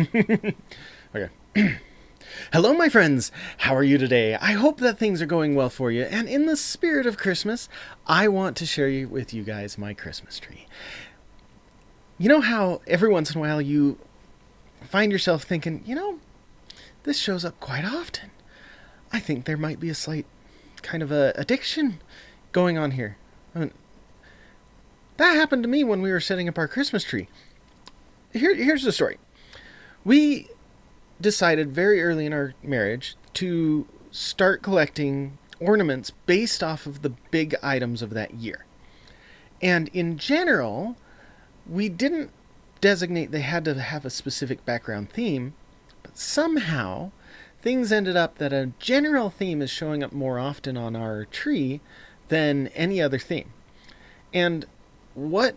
Okay. Hello, my friends. How are you today? I hope that things are going well for you. And in the spirit of Christmas, I want to share with you guys my Christmas tree. You know how every once in a while you find yourself thinking, this shows up quite often. I think there might be a slight kind of a addiction going on here. That happened to me when we were setting up our Christmas tree. Here's the story. We decided very early in our marriage to start collecting ornaments based off of the big items of that year. And in general, we didn't designate they had to have a specific background theme, but somehow things ended up that a general theme is showing up more often on our tree than any other theme. And what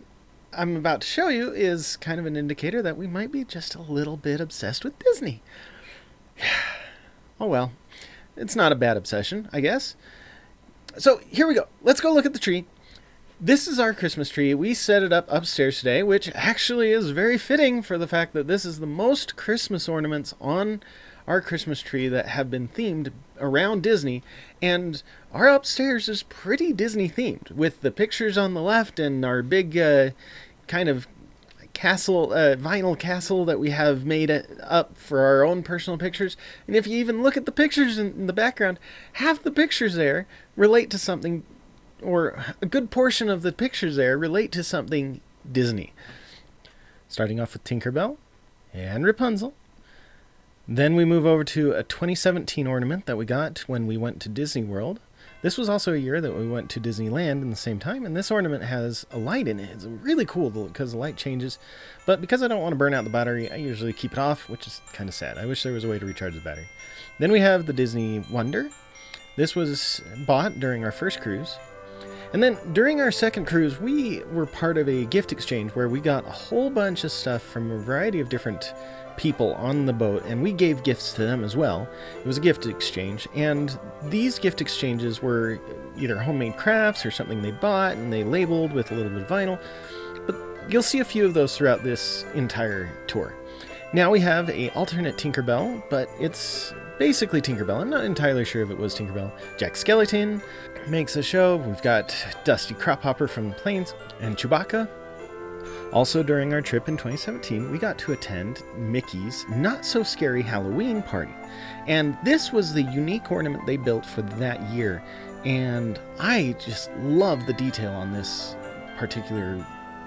I'm about to show you is kind of an indicator that we might be just a little bit obsessed with Disney. Oh well, it's not a bad obsession, I guess. So here we go. Let's go look at the tree. This is our Christmas tree. We set it up upstairs today, which actually is very fitting for the fact that this is the most Christmas ornaments on our Christmas tree that have been themed around Disney, and our upstairs is pretty Disney themed with the pictures on the left and our big kind of castle, vinyl castle that we have made up for our own personal pictures. And if you even look at the pictures in the background, half the pictures there relate to something, or a good portion of the pictures there relate to something Disney. Starting off with Tinkerbell and Rapunzel. Then we move over to a 2017 ornament that we got when we went to Disney World. This was also a year that we went to Disneyland in the same time, and this ornament has a light in it. It's really cool because the light changes, but because I don't want to burn out the battery, I usually keep it off, which is kind of sad. I wish there was a way to recharge the battery. Then we have the Disney Wonder. This was bought during our first cruise. And then during our second cruise, we were part of a gift exchange where we got a whole bunch of stuff from a variety of different people on the boat, and we gave gifts to them as well. It was a gift exchange, and these gift exchanges were either homemade crafts or something they bought and they labeled with a little bit of vinyl. But you'll see a few of those throughout this entire tour. Now we have a alternate Tinkerbell, but it's basically Tinkerbell. I'm not entirely sure if it was Tinkerbell. Jack Skellington makes a show. We've got Dusty Crophopper from the Plains and Chewbacca. Also, during our trip in 2017, we got to attend Mickey's Not So Scary Halloween Party. And this was the unique ornament they built for that year. And I just love the detail on this particular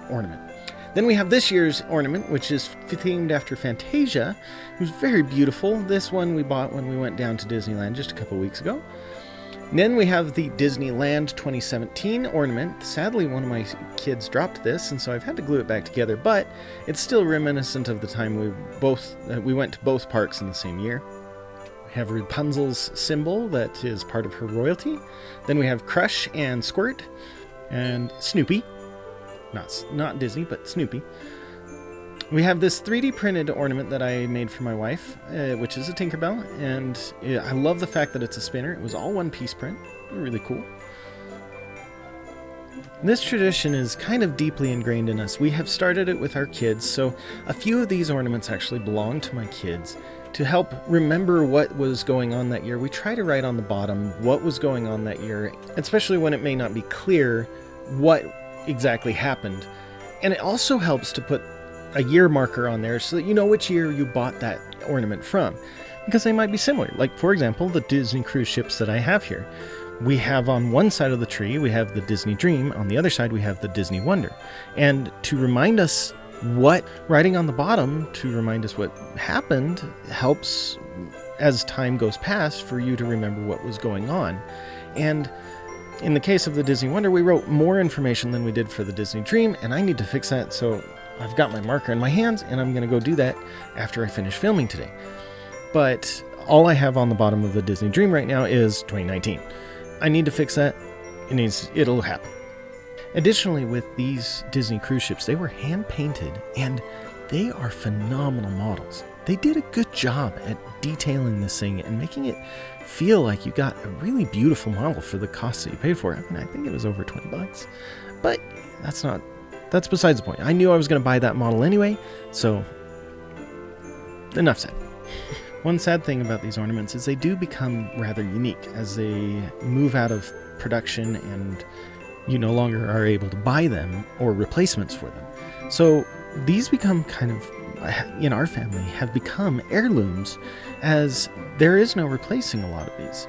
ornament. Then we have this year's ornament, which is themed after Fantasia. It was very beautiful. This one we bought when we went down to Disneyland just a couple weeks ago. Then we have the Disneyland 2017 ornament. Sadly, one of my kids dropped this, and so I've had to glue it back together, but it's still reminiscent of the time we went to both parks in the same year. We have Rapunzel's symbol that is part of her royalty. Then we have Crush and Squirt and Snoopy. Not Disney, but Snoopy. We have this 3D printed ornament that I made for my wife, which is a Tinkerbell, and I love the fact that it's a spinner. It was all one-piece print. Really cool. This tradition is kind of deeply ingrained in us. We have started it with our kids, so a few of these ornaments actually belong to my kids. To help remember what was going on that year, we try to write on the bottom what was going on that year, especially when it may not be clear what exactly happened. And it also helps to put a year marker on there so that you know which year you bought that ornament from, because they might be similar. Like, for example, the Disney cruise ships that I have here. We have on one side of the tree, we have the Disney Dream. On the other side, we have the Disney Wonder. And to remind us writing on the bottom to remind us what happened helps as time goes past for you to remember what was going on. And in the case of the Disney Wonder, we wrote more information than we did for the Disney Dream, and I need to fix that, so I've got my marker in my hands, and I'm going to go do that after I finish filming today. But all I have on the bottom of the Disney Dream right now is 2019. I need to fix that. It'll happen. Additionally, with these Disney cruise ships, they were hand-painted, and they are phenomenal models. They did a good job at detailing this thing and making it feel like you got a really beautiful model for the cost that you paid for it. I mean, I think it was over $20, but that's besides the point. I knew I was going to buy that model anyway, so enough said. One sad thing about these ornaments is they do become rather unique as they move out of production and you no longer are able to buy them or replacements for them. So these become kind of, in our family, have become heirlooms as there is no replacing a lot of these.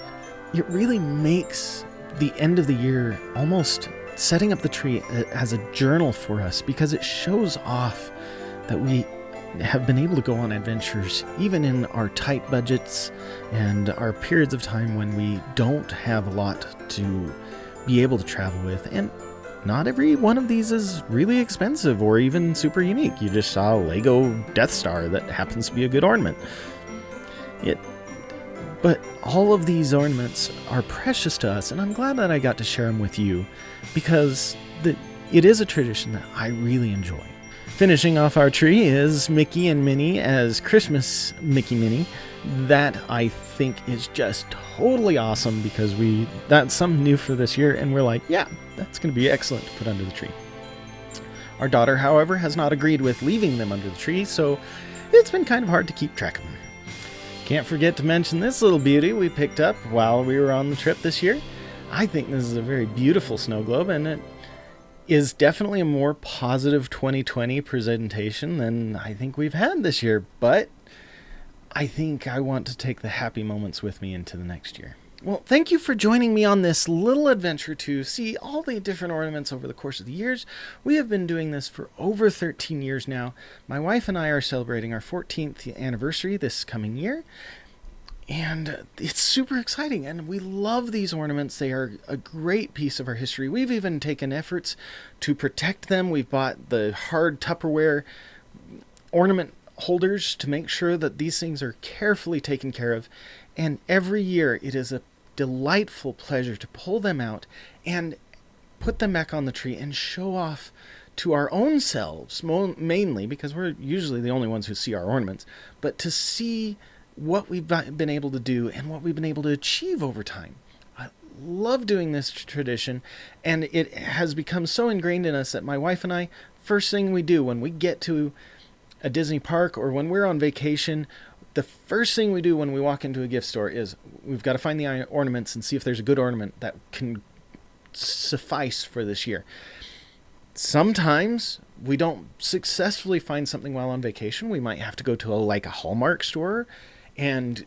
It really makes the end of the year almost setting up the tree as a journal for us because it shows off that we have been able to go on adventures even in our tight budgets and our periods of time when we don't have a lot to be able to travel with. And not every one of these is really expensive or even super unique. You just saw a Lego Death Star that happens to be a good ornament. But all of these ornaments are precious to us, and I'm glad that I got to share them with you because it is a tradition that I really enjoy. Finishing off our tree is Mickey and Minnie as Christmas Mickey Minnie. That I think is just totally awesome because that's something new for this year, and we're like, yeah, that's going to be excellent to put under the tree. Our daughter, however, has not agreed with leaving them under the tree, so it's been kind of hard to keep track of them. Can't forget to mention this little beauty we picked up while we were on the trip this year. I think this is a very beautiful snow globe, and it is definitely a more positive 2020 presentation than I think we've had this year, but I think I want to take the happy moments with me into the next year. Well, thank you for joining me on this little adventure to see all the different ornaments over the course of the years. We have been doing this for over 13 years now. My wife and I are celebrating our 14th anniversary this coming year, and it's super exciting, and we love these ornaments. They are a great piece of our history. We've even taken efforts to protect them. We've bought the hard Tupperware ornament holders to make sure that these things are carefully taken care of. And every year it is a delightful pleasure to pull them out and put them back on the tree and show off to our own selves, mainly because we're usually the only ones who see our ornaments, but to see what we've been able to do and what we've been able to achieve over time. I love doing this tradition, and it has become so ingrained in us that my wife and I, first thing we do when we get to a Disney park or when we're on vacation, the first thing we do when we walk into a gift store is we've got to find the ornaments and see if there's a good ornament that can suffice for this year. Sometimes we don't successfully find something while on vacation. We might have to go to a Hallmark store and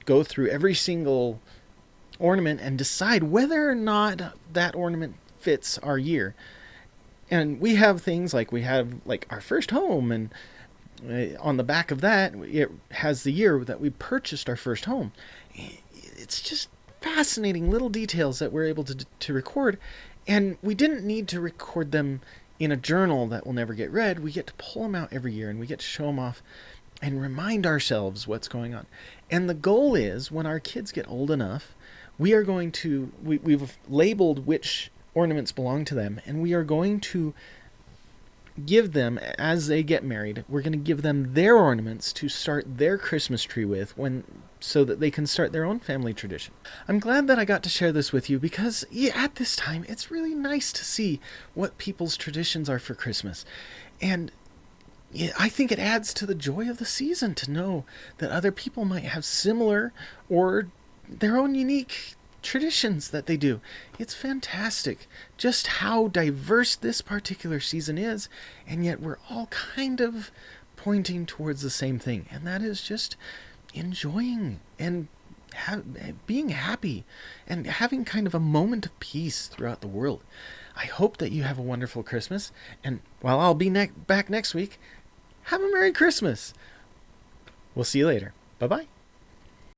go through every single ornament and decide whether or not that ornament fits our year. And we have things we have our first home, and on the back of that, it has the year that we purchased our first home. It's just fascinating little details that we're able to record, and we didn't need to record them in a journal that will never get read. We get to pull them out every year, and we get to show them off and remind ourselves what's going on. And the goal is, when our kids get old enough, we've labeled which ornaments belong to them, and we are going to give them, as they get married, we're going to give them their ornaments to start their Christmas tree with so that they can start their own family tradition. I'm glad that I got to share this with you because at this time it's really nice to see what people's traditions are for Christmas. And I think it adds to the joy of the season to know that other people might have similar or their own unique traditions that they do. It's fantastic just how diverse this particular season is, and yet we're all kind of pointing towards the same thing, and that is just enjoying and being happy and having kind of a moment of peace throughout the world. I hope that you have a wonderful Christmas, and while I'll be back next week, have a Merry Christmas. We'll see you later. Bye-bye.